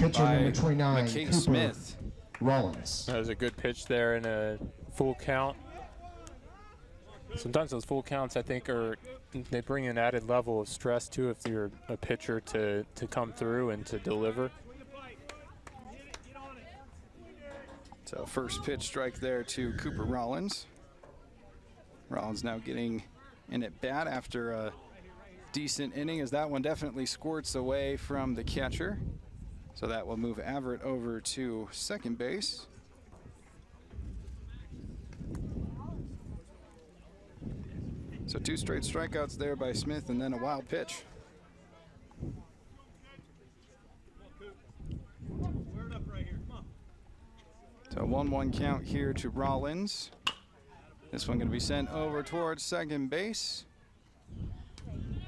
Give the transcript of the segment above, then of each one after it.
Pitcher by number 29, McKay Cooper Smith. Rollins. That was a good pitch there in a full count. Sometimes those full counts, I think, they bring an added level of stress too if you're a pitcher to come through and to deliver. So first pitch strike there to Cooper Rollins. Rollins now getting in at bat after a decent inning, as that one definitely squirts away from the catcher. So that will move Everett over to second base. So 2 straight strikeouts there by Smith, and then a wild pitch. So 1-1 count here to Rollins. This one going to be sent over towards second base.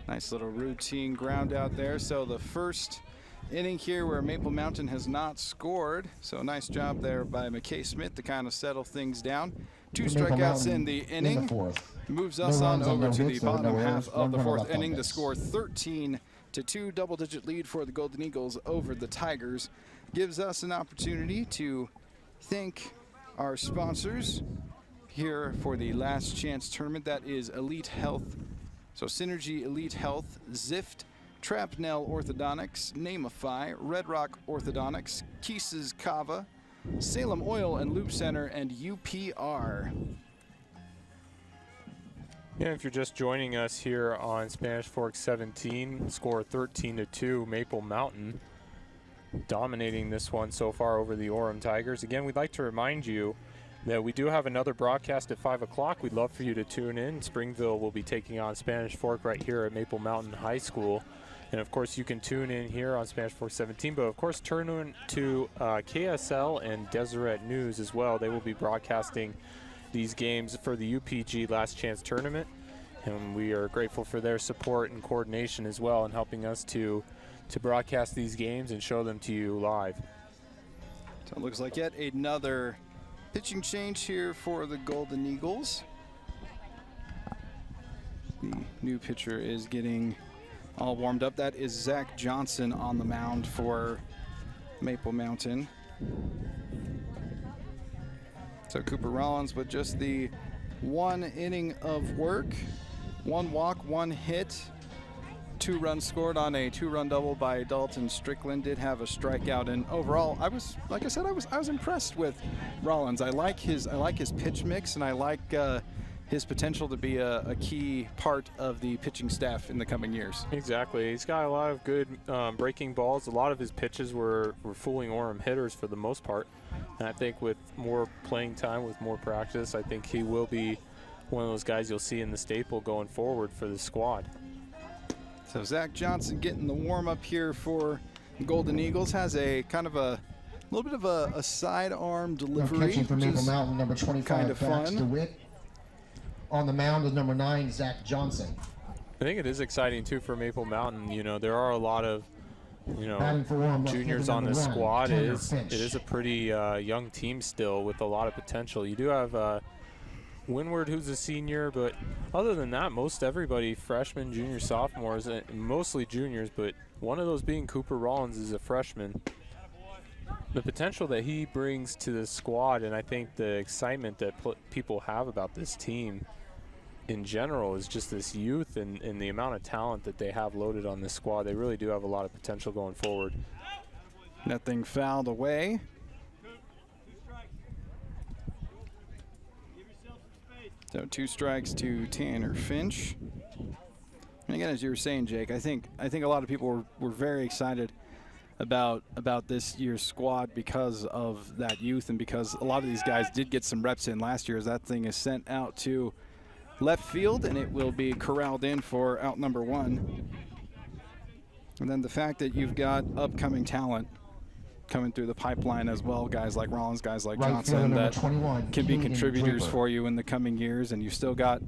Nice little routine ground out there. So the first inning here where Maple Mountain has not scored. So nice job there by McKay Smith to kind of settle things down. 2 strikeouts in the inning. Moves us on over to the bottom half of the 4th inning to score 13-2, double-digit lead for the Golden Eagles over the Tigers. Gives us an opportunity to thank our sponsors here for the last chance tournament. That is Elite Health, so Synergy Elite Health, Zift, Trapnell Orthodontics, Namify, Red Rock Orthodontics, Keese's Kava, Salem Oil and Lube Center, and UPR. Yeah, if you're just joining us here on Spanish Fork 17, score 13-2, Maple Mountain dominating this one so far over the Orem Tigers. Again, we'd like to remind you that we do have another broadcast at 5 o'clock. We'd love for you to tune in. Springville will be taking on Spanish Fork right here at Maple Mountain High School. And of course, you can tune in here on Spanish Fork 17, but of course, turn in to KSL and Deseret News as well. They will be broadcasting these games for the UPG Last Chance Tournament. And we are grateful for their support and coordination as well in helping us to broadcast these games and show them to you live. So it looks like yet another pitching change here for the Golden Eagles. The new pitcher is getting all warmed up. That is Zach Johnson on the mound for Maple Mountain. So Cooper Rollins with just the 1 inning of work, 1 walk, 1 hit, 2 runs scored on a 2-run double by Dalton Strickland. Did have a strikeout, and overall, I was impressed with Rollins. I like his pitch mix, and I like his potential to be a key part of the pitching staff in the coming years. Exactly. He's got a lot of good breaking balls. A lot of his pitches were fooling Orem hitters for the most part. And I think with more playing time, with more practice, I think he will be one of those guys you'll see in the staple going forward for the squad. So Zach Johnson getting the warm-up here for Golden Eagles. Has a kind of a little bit of a sidearm delivery. Catching for Maple Mountain, number 25, kind of fun. DeWitt. On the mound is number 9, Zach Johnson. I think it is exciting too for Maple Mountain. You know, there are a lot of juniors on the squad. It is a pretty young team still with a lot of potential. You do have Windward, who's a senior, but other than that, most everybody, freshmen, juniors, sophomores, mostly juniors, but one of those being Cooper Rollins is a freshman. The potential that he brings to the squad, and I think the excitement that people have about this team in general is just this youth and the amount of talent that they have loaded on this squad. They really do have a lot of potential going forward. Nothing fouled away. So 2 strikes to Tanner Finch. And again, as you were saying, Jake, I think a lot of people were very excited about this year's squad because of that youth, and because a lot of these guys did get some reps in last year, as that thing is sent out to left field, and it will be corralled in for out number 1. And then the fact that you've got upcoming talent coming through the pipeline as well, guys like Rollins, guys like Johnson, that can be contributors for you in the coming years, and you've still got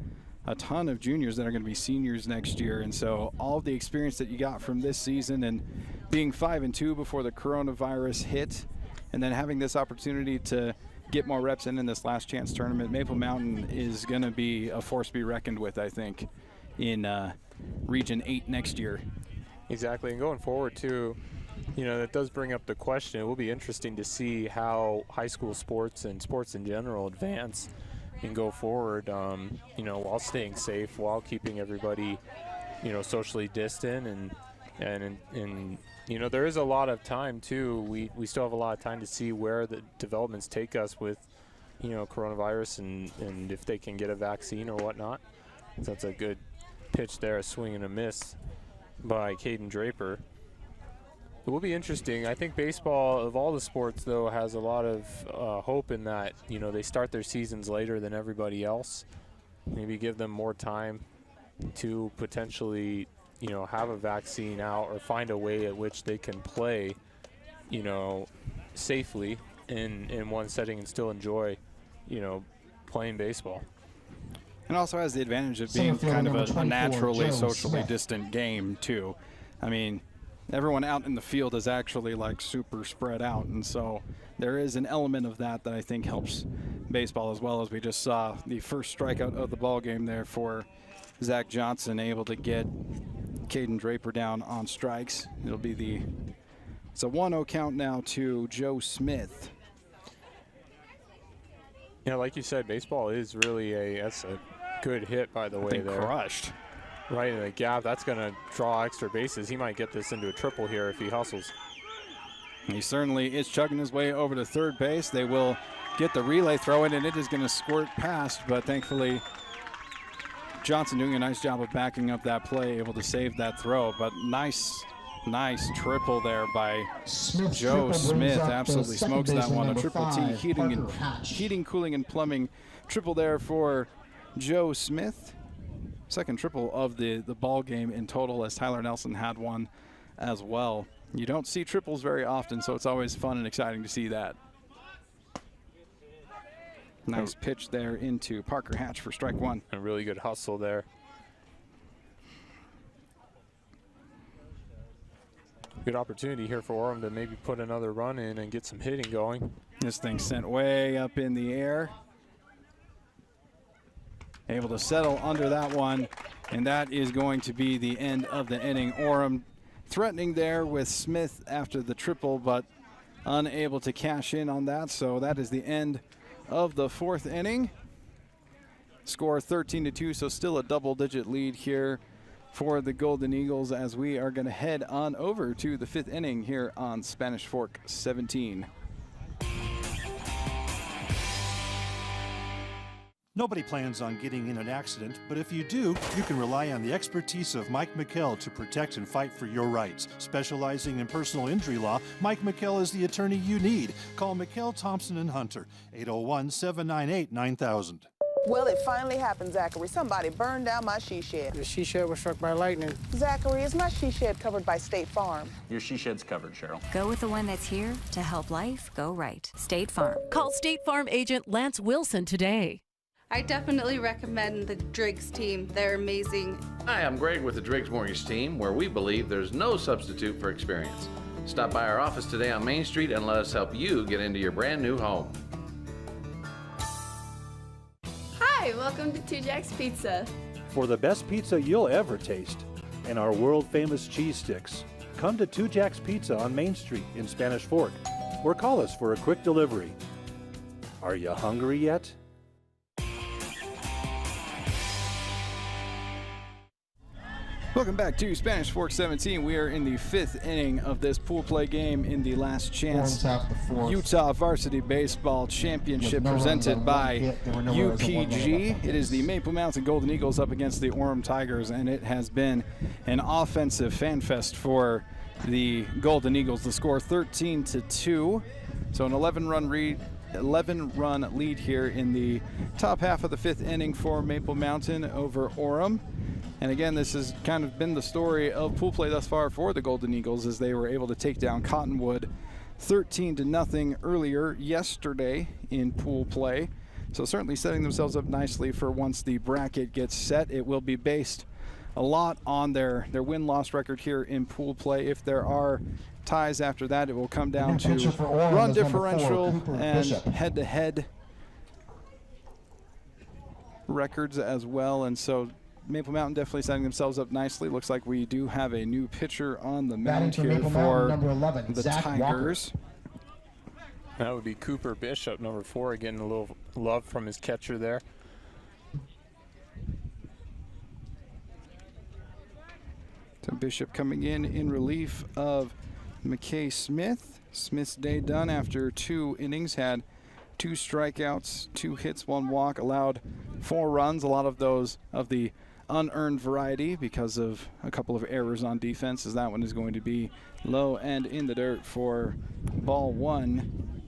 a ton of juniors that are going to be seniors next year. And so all of the experience that you got from this season, and being 5-2 before the coronavirus hit, and then having this opportunity to get more reps in this last chance tournament, Maple Mountain is going to be a force to be reckoned with, I think, in Region 8 next year. Exactly, and going forward too, You know, that does bring up the question. It will be interesting to see how high school sports and sports in general advance and go forward, you know, while staying safe, while keeping everybody, you know, socially distant. And you know, there is a lot of time, too. We still have a lot of time to see where the developments take us with, you know, coronavirus and if they can get a vaccine or whatnot. So that's a good pitch there, a swing and a miss by Caden Draper. It will be interesting. I think baseball, of all the sports, though, has a lot of hope in that, you know, they start their seasons later than everybody else. Maybe give them more time to potentially, you know, have a vaccine out or find a way at which they can play, you know, safely in one setting and still enjoy, you know, playing baseball. And also has the advantage of being kind of a naturally socially distant game, too. I mean, everyone out in the field is actually like super spread out, and so there is an element of that that I think helps baseball as well. As we just saw the first strikeout of the ball game there for Zach Johnson, able to get Caden Draper down on strikes. It's a 1-0 count now to Joe Smith. Yeah, like you said, baseball is really that's a good hit, by the way, there. Crushed. Right in the gap. That's going to draw extra bases. He might get this into a triple here if he hustles. He certainly is chugging his way over to third base. They will get the relay throw in, and it is going to squirt past, but thankfully Johnson doing a nice job of backing up that play, able to save that throw. But nice triple there by Joe Smith. Absolutely smokes that one. A triple T, heating, cooling, and plumbing triple there for Joe Smith. Second triple of the ball game in total, as Tyler Nelson had one as well. You don't see triples very often, so it's always fun and exciting to see that. Nice pitch there into Parker Hatch for strike one. A really good hustle there. Good opportunity here for Orem to maybe put another run in and get some hitting going. This thing sent way up in the air. Able to settle under that one, and that is going to be the end of the inning. Orem threatening there with Smith after the triple, but unable to cash in on that, so that is the end of the fourth inning. Score 13-2, so still a double-digit lead here for the Golden Eagles as we are going to head on over to the fifth inning here on Spanish Fork 17. Nobody plans on getting in an accident, but if you do, you can rely on the expertise of Mike McKell to protect and fight for your rights. Specializing in personal injury law, Mike McKell is the attorney you need. Call McKell, Thompson, and Hunter, 801-798-9000. Well, it finally happened, Zachary. Somebody burned down my she shed. The she shed was struck by lightning. Zachary, is my she shed covered by State Farm? Your she shed's covered, Cheryl. Go with the one that's here to help life go right. State Farm. Call State Farm agent Lance Wilson today. I definitely recommend the Driggs team. They're amazing. Hi, I'm Greg with the Driggs Mortgage team, where we believe there's no substitute for experience. Stop by our office today on Main Street and let us help you get into your brand new home. Hi, welcome to Jax Pizza. For the best pizza you'll ever taste and our world-famous cheese sticks, come to Jax Pizza on Main Street in Spanish Fork, or call us for a quick delivery. Are you hungry yet? Welcome back to Spanish Fork 17. We are in the fifth inning of this pool play game in the last chance Utah Varsity Baseball Championship presented by UPG. It is the Maple Mountain Golden Eagles up against the Orem Tigers, and it has been an offensive fan fest for the Golden Eagles. The score 13-2, so an 11-run lead here in the top half of the fifth inning for Maple Mountain over Orem. And again, this has kind of been the story of pool play thus far for the Golden Eagles, as they were able to take down Cottonwood 13-0 earlier yesterday in pool play. So certainly setting themselves up nicely for once the bracket gets set. It will be based a lot on their win-loss record here in pool play. If there are ties after that, it will come down to run differential and head-to-head records as well. And so Maple Mountain definitely setting themselves up nicely. Looks like we do have a new pitcher on the Batting mound for here Maple for Mountain, number 11, the Zach Tigers. That would be Cooper Bishop, number 4, getting a little love from his catcher there. So Bishop coming in relief of McKay Smith. Smith's day done after 2 innings, had 2 strikeouts, 2 hits, 1 walk, allowed 4 runs, a lot of those of the unearned variety because of a couple of errors on defense, as that one is going to be low and in the dirt for ball 1.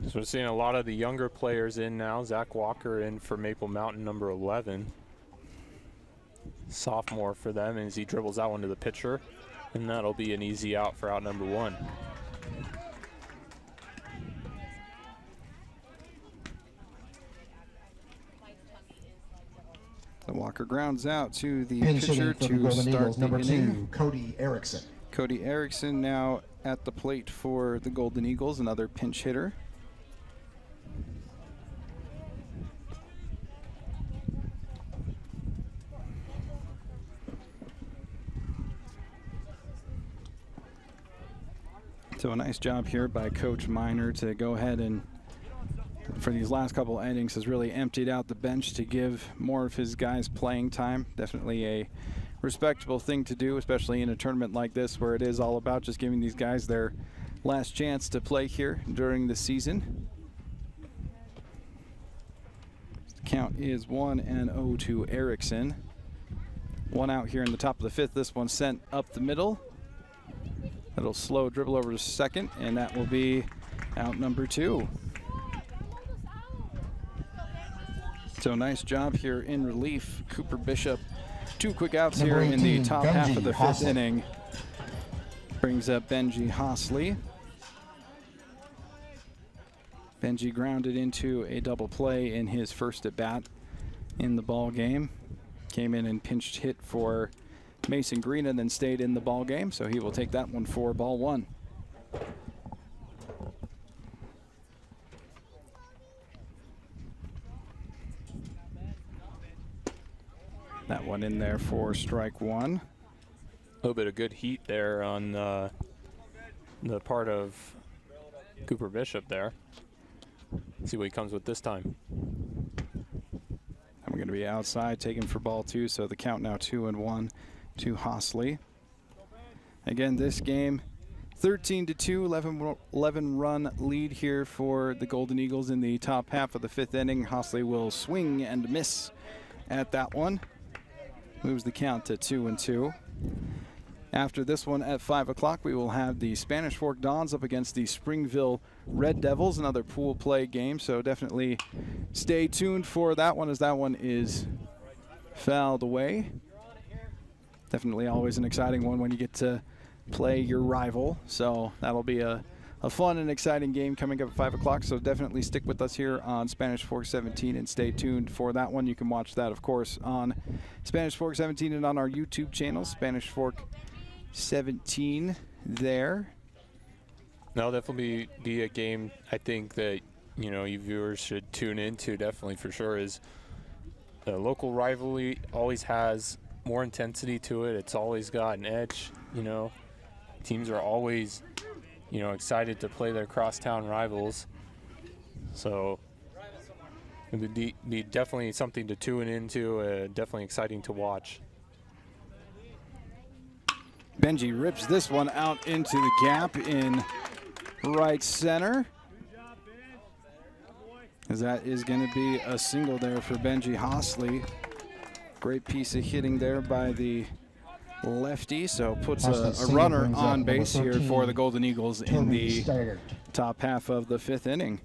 So we're seeing a lot of the younger players in now. Zach Walker in for Maple Mountain, number 11. Sophomore for them as he dribbles that one to the pitcher, and that'll be an easy out for out number 1. The Walker grounds out to the Pinch pitcher hitting for the to Golden start Eagles, the number inning. 2, Cody Erickson. Cody Erickson now at the plate for the Golden Eagles, another pinch hitter. So a nice job here by Coach Minor to go ahead and, for these last couple innings, has really emptied out the bench to give more of his guys playing time. Definitely a respectable thing to do, especially in a tournament like this where it is all about just giving these guys their last chance to play here during the season. The count is 1-0 to Erickson. 1 out here in the top of the 5th. This one sent up the middle. That'll slow dribble over to second, and that will be out number 2. So nice job here in relief. Cooper Bishop, 2 quick outs Number here in the 18, top half of the 5th Benji inning. Brings up Benji Hosley. Benji grounded into a double play in his first at bat in the ball game. Came in and pinched hit for Mason Green and then stayed in the ball game, so he will take that one for ball 1. That one in there for strike 1. A little bit of good heat there on the part of Cooper Bishop there. See what he comes with this time. And we're going to be outside, taken for ball 2, so the count now 2-1 to Hosley. Again, this game 13-2, 11 run lead here for the Golden Eagles in the top half of the 5th inning. Hosley will swing and miss at that one. Moves the count to 2-2. After this one at 5 o'clock, we will have the Spanish Fork Dons up against the Springville Red Devils, another pool play game, so definitely stay tuned for that one, as that one is fouled away. Definitely always an exciting one when you get to play your rival, so that'll be a fun and exciting game coming up at 5 o'clock, so definitely stick with us here on Spanish Fork 17 and stay tuned for that one. You can watch that, of course, on Spanish Fork 17 and on our YouTube channel, Spanish Fork 17 there. That'll definitely be a game I think that, you know, you viewers should tune into, definitely for sure. Is the local rivalry always has more intensity to it. It's always got an edge, you know. Teams are always, you know, excited to play their crosstown rivals. So it would be definitely something to tune into, definitely exciting to watch. Benji rips this one out into the gap in right center, as that is going to be a single there for Benji Hosley. Great piece of hitting there by the lefty, so puts a runner on base here for the Golden Eagles in the top half of the 5th inning.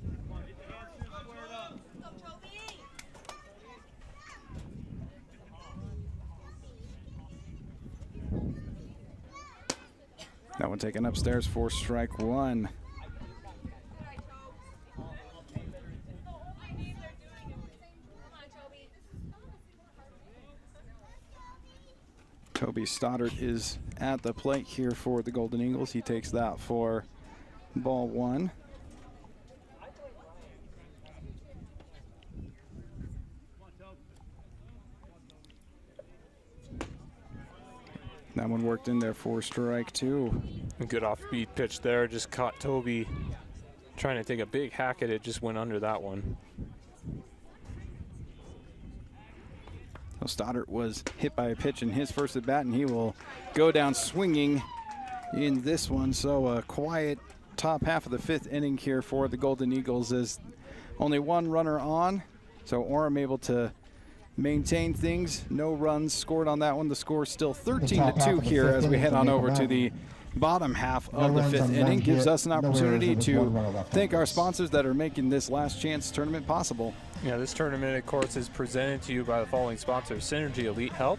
That one taken upstairs for strike 1. Toby Stoddard is at the plate here for the Golden Eagles. He takes that for ball 1. That one worked in there for strike 2. A good off-speed pitch there. Just caught Toby trying to take a big hack at it. Just went under that one. So Stoddard was hit by a pitch in his first at bat, and he will go down swinging in this one. So a quiet top half of the 5th inning here for the Golden Eagles, as only one runner on. So Orem able to maintain things. No runs scored on that one. The score is still 13-2 here as we head on over to the bottom half of the 5th inning. Gives us an opportunity to thank our sponsors that are making this last chance tournament possible. Yeah, this tournament, of course, is presented to you by the following sponsors: Synergy Elite Health,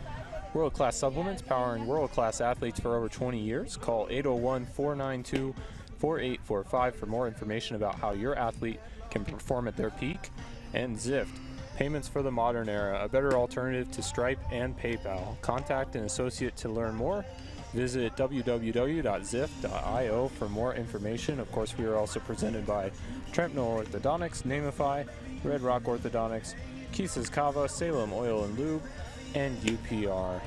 world-class supplements powering world-class athletes for over 20 years. Call 801-492-4845 for more information about how your athlete can perform at their peak. And Zift, payments for the modern era, a better alternative to Stripe and PayPal. Contact an associate to learn more. Visit www.zift.io for more information. Of course, we are also presented by Trempno Orthodontics, Namify, Red Rock Orthodontics, Kisses Kava, Salem Oil and Lube, and UPR.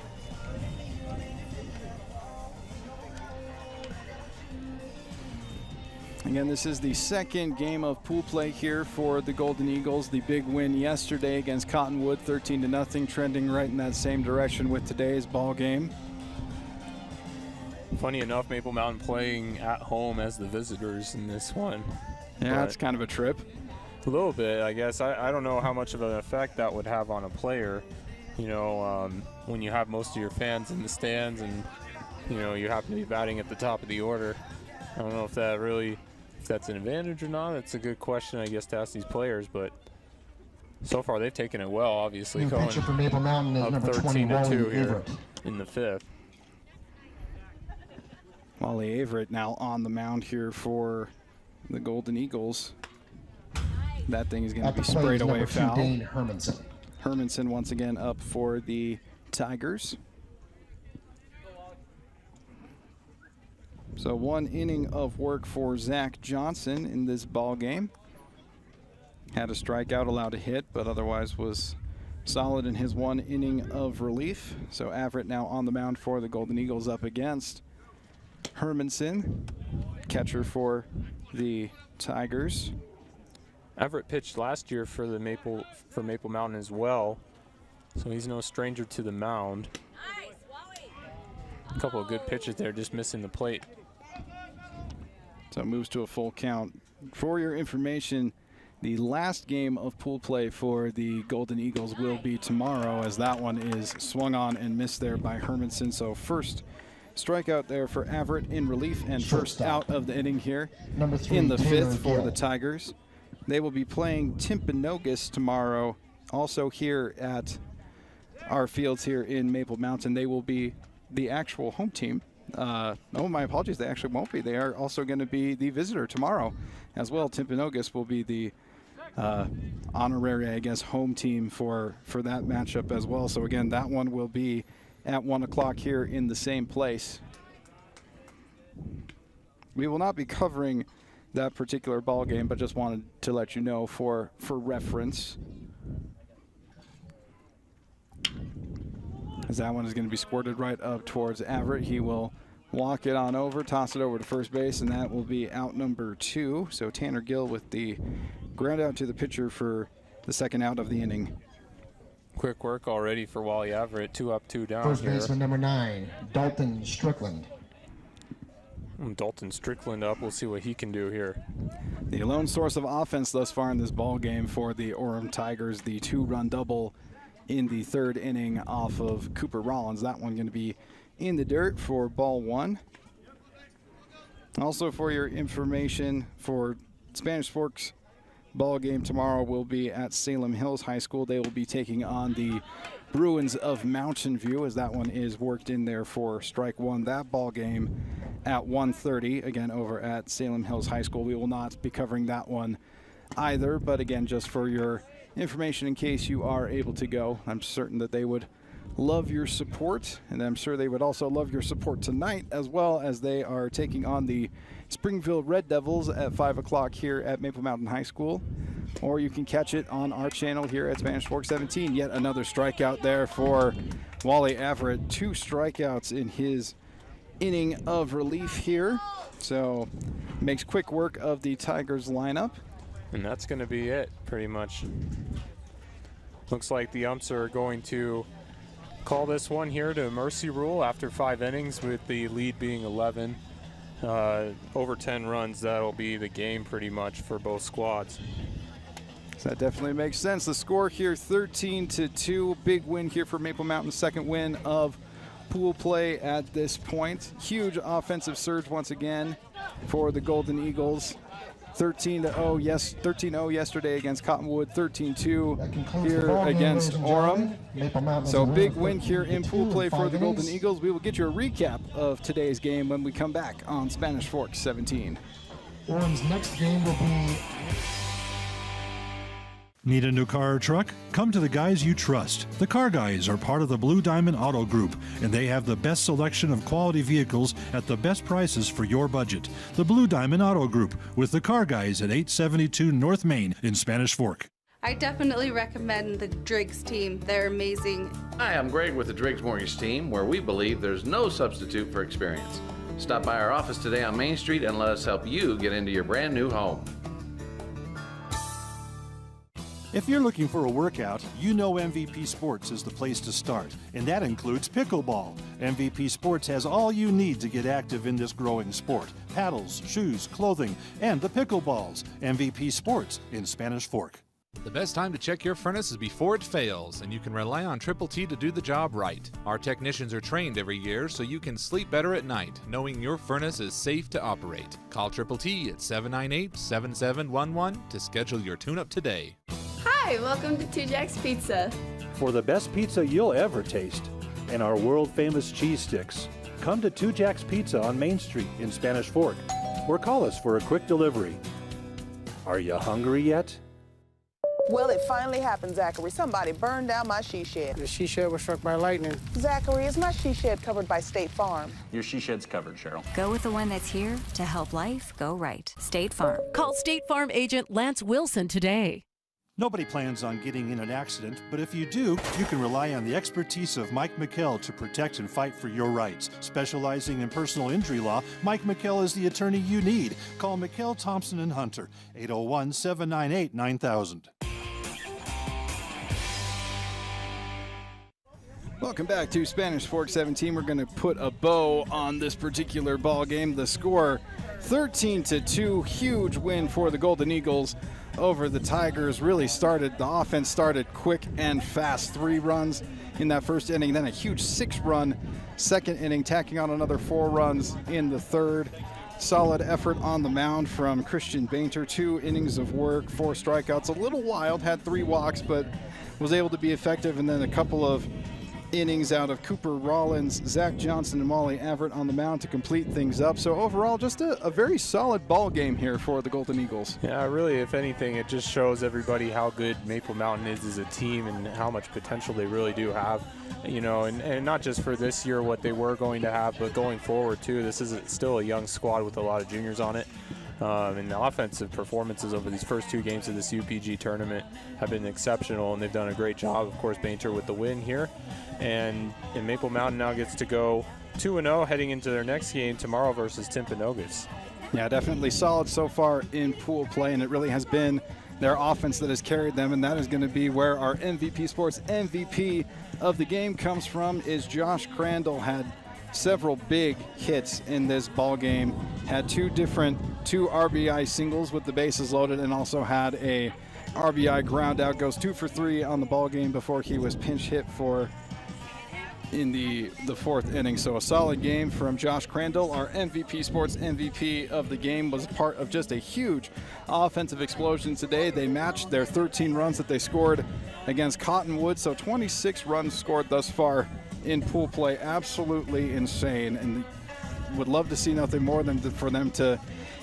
Again, this is the second game of pool play here for the Golden Eagles. The big win yesterday against Cottonwood, 13-0, trending right in that same direction with today's ball game. Funny enough, Maple Mountain playing at home as the visitors in this one. Yeah, that's kind of a trip. A little bit, I guess. I don't know how much of an effect that would have on a player, you know, when you have most of your fans in the stands and, you know, you happen to be batting at the top of the order. I don't know if that really, if that's an advantage or not. It's a good question, I guess, to ask these players, but so far they've taken it well, obviously, going for Maple Mountain is up number 20, 13-2 here Everett. in the 5th. Wally Averett now on the mound here for the Golden Eagles. That thing is going to be sprayed away foul. Dane Hermanson. Hermanson once again up for the Tigers. So 1 inning of work for Zach Johnson in this ball game. Had a strikeout, allowed a hit, but otherwise was solid in his 1 inning of relief. So Averett now on the mound for the Golden Eagles up against Hermanson, catcher for the Tigers. Everett pitched last year for Maple Mountain as well, so he's no stranger to the mound. A couple of good pitches there, just missing the plate. So it moves to a full count. For your information, the last game of pool play for the Golden Eagles will be tomorrow, as that one is swung on and missed there by Hermanson. So first strikeout there for Averett in relief, and first out of the inning here in the 5th for the Tigers. They will be playing Timpanogos tomorrow, also here at our fields here in Maple Mountain. They will be the actual home team. Oh, my apologies, they actually won't be. They are also going to be the visitor tomorrow as well. Timpanogos will be the honorary, I guess, home team for that matchup as well. So again, that one will be at 1 o'clock here in the same place. We will not be covering that particular ball game, but just wanted to let you know for reference. As that one is going to be squirted right up towards Averett. He will walk it on over, toss it over to first base, and that will be out number 2. So Tanner Gill with the ground out to the pitcher for the second out of the inning. Quick work already for Wally Averett, 2 up, 2 down. First here. baseman number 9, Dalton Strickland. Dalton Strickland up. We'll see what he can do here. The lone source of offense thus far in this ball game for the Orem Tigers, the 2-run double in the 3rd inning off of Cooper Rollins. That one going to be in the dirt for ball 1. Also, for your information, for Spanish Forks ball game tomorrow will be at Salem Hills High School. They will be taking on the Bruins of Mountain View, as that one is worked in there for strike 1. That ball game at 1:30, again over at Salem Hills High School. We will not be covering that one either, but again, just for your information in case you are able to go. I'm certain that they would love your support, and I'm sure they would also love your support tonight, as well as they are taking on the Springfield Red Devils at 5 o'clock here at Maple Mountain High School. Or you can catch it on our channel here at Spanish Fork 17. Yet another strikeout there for Wally Everett, 2 strikeouts in his inning of relief here. So makes quick work of the Tigers lineup. And that's going to be it, pretty much. Looks like the umps are going to call this one here to a mercy rule after 5 innings, with the lead being 11. Over 10 runs, that'll be the game pretty much for both squads. So that definitely makes sense. The score here, 13-2. Big win here for Maple Mountain, second win of pool play at this point. Huge offensive surge once again for the Golden Eagles. 13-0, yes, 13-0 yesterday against Cottonwood, 13-2 here against Orem. So big win here in pool play for the Golden Eagles. We will get you a recap of today's game when we come back on Spanish Fork 17. Orem's next game will be... Need a new car or truck? Come to the guys you trust. The Car Guys are part of the Blue Diamond Auto Group, and they have the best selection of quality vehicles at the best prices for your budget. The Blue Diamond Auto Group with the Car Guys at 872 North Main in Spanish Fork. I definitely recommend the Driggs team. They're amazing. Hi, I'm Greg with the Driggs Mortgage team, where we believe there's no substitute for experience. Stop by our office today on Main Street and let us help you get into your brand new home. If you're looking for a workout, you know MVP Sports is the place to start, and that includes pickleball. MVP Sports has all you need to get active in this growing sport. Paddles, shoes, clothing, and the pickleballs. MVP Sports in Spanish Fork. The best time to check your furnace is before it fails, and you can rely on T to do the job right. Our technicians are trained every year so you can sleep better at night, knowing your furnace is safe to operate. Call T at 798-7711 to schedule your tune-up today. Hi, welcome to Jax Pizza. For the best pizza you'll ever taste and our world-famous cheese sticks, come to Jax Pizza on Main Street in Spanish Fork, or call us for a quick delivery. Are you hungry yet? Well, it finally happened, Zachary. Somebody burned down my she shed. The she shed was struck by lightning. Zachary, is my she shed covered by State Farm? Your she shed's covered, Cheryl. Go with the one that's here to help life go right. State Farm. Call State Farm agent Lance Wilson today. Nobody plans on getting in an accident, but if you do, you can rely on the expertise of Mike McKell to protect and fight for your rights. Specializing in personal injury law, Mike McKell is the attorney you need. Call McKell, Thompson, and Hunter, 801-798-9000. Welcome back to Spanish Fork 17. We're going to put a bow on this particular ball game. The score, 13-2, huge win for the Golden Eagles over the Tigers. The offense started quick and fast. 3 runs in that first inning, then a huge 6-run second inning, tacking on another 4 runs in the third. Solid effort on the mound from Christian Bainter. 2 innings of work, 4 strikeouts. A little wild, had 3 walks, but was able to be effective. And then a couple of innings out of Cooper Rollins, Zach Johnson, and Molly Everett on the mound to complete things up. So overall, just a very solid ball game here for the Golden Eagles. Yeah, really, if anything, it just shows everybody how good Maple Mountain is as a team and how much potential they really do have. You know, and not just for this year, what they were going to have, but going forward too. This is still a young squad with a lot of juniors on it. And the offensive performances over these first 2 games of this UPG tournament have been exceptional, and they've done a great job. Of course, Bainter with the win here. And Maple Mountain now gets to go 2-0 heading into their next game tomorrow versus Timpanogos. Yeah, definitely solid so far in pool play, and it really has been their offense that has carried them, and that is going to be where our MVP Sports MVP of the game comes from. Is Josh Crandall. Had several big hits in this ball game, had 2 RBI singles with the bases loaded, and also had a RBI ground out. Goes 2 for 3 on the ball game before he was pinch hit for in the 4th inning. So a solid game from Josh Crandall. Our MVP Sports MVP of the game was part of just a huge offensive explosion today. They matched their 13 runs that they scored against Cottonwood, so 26 runs scored thus far in pool play. Absolutely insane, and would love to see nothing more than for them to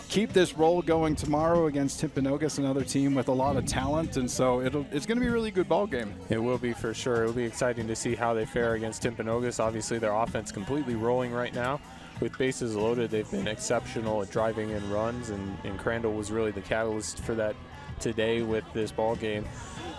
keep this roll going tomorrow against Timpanogos, another team with a lot of talent, and so it's going to be a really good ball game. It will be for sure. It will be exciting to see how they fare against Timpanogos. Obviously, their offense completely rolling right now. With bases loaded, they've been exceptional at driving in runs, and Crandall was really the catalyst for that today with this ball game.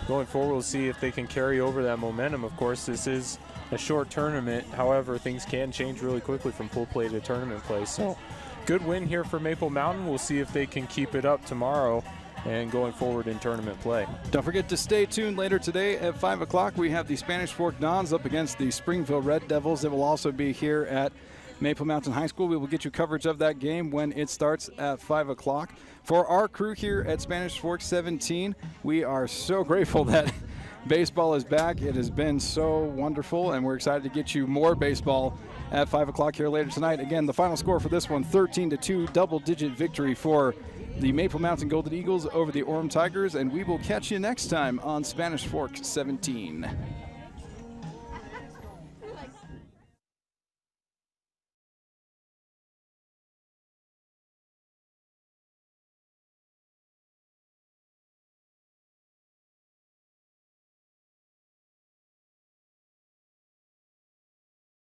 Going forward, we'll see if they can carry over that momentum. Of course, this is a short tournament. However, things can change really quickly from pool play to tournament play. So good win here for Maple Mountain. We'll see if they can keep it up tomorrow and going forward in tournament play. Don't forget to stay tuned later today at 5 o'clock. We have the Spanish Fork Dons up against the Springville Red Devils. It will also be here at Maple Mountain High School. We will get you coverage of that game when it starts at 5 o'clock. For our crew here at Spanish Fork 17, we are so grateful that baseball is back. It has been so wonderful, and we're excited to get you more baseball at 5 o'clock here later tonight. Again, the final score for this one, 13-2, double-digit victory for the Maple Mountain Golden Eagles over the Orem Tigers, and we will catch you next time on Spanish Fork 17.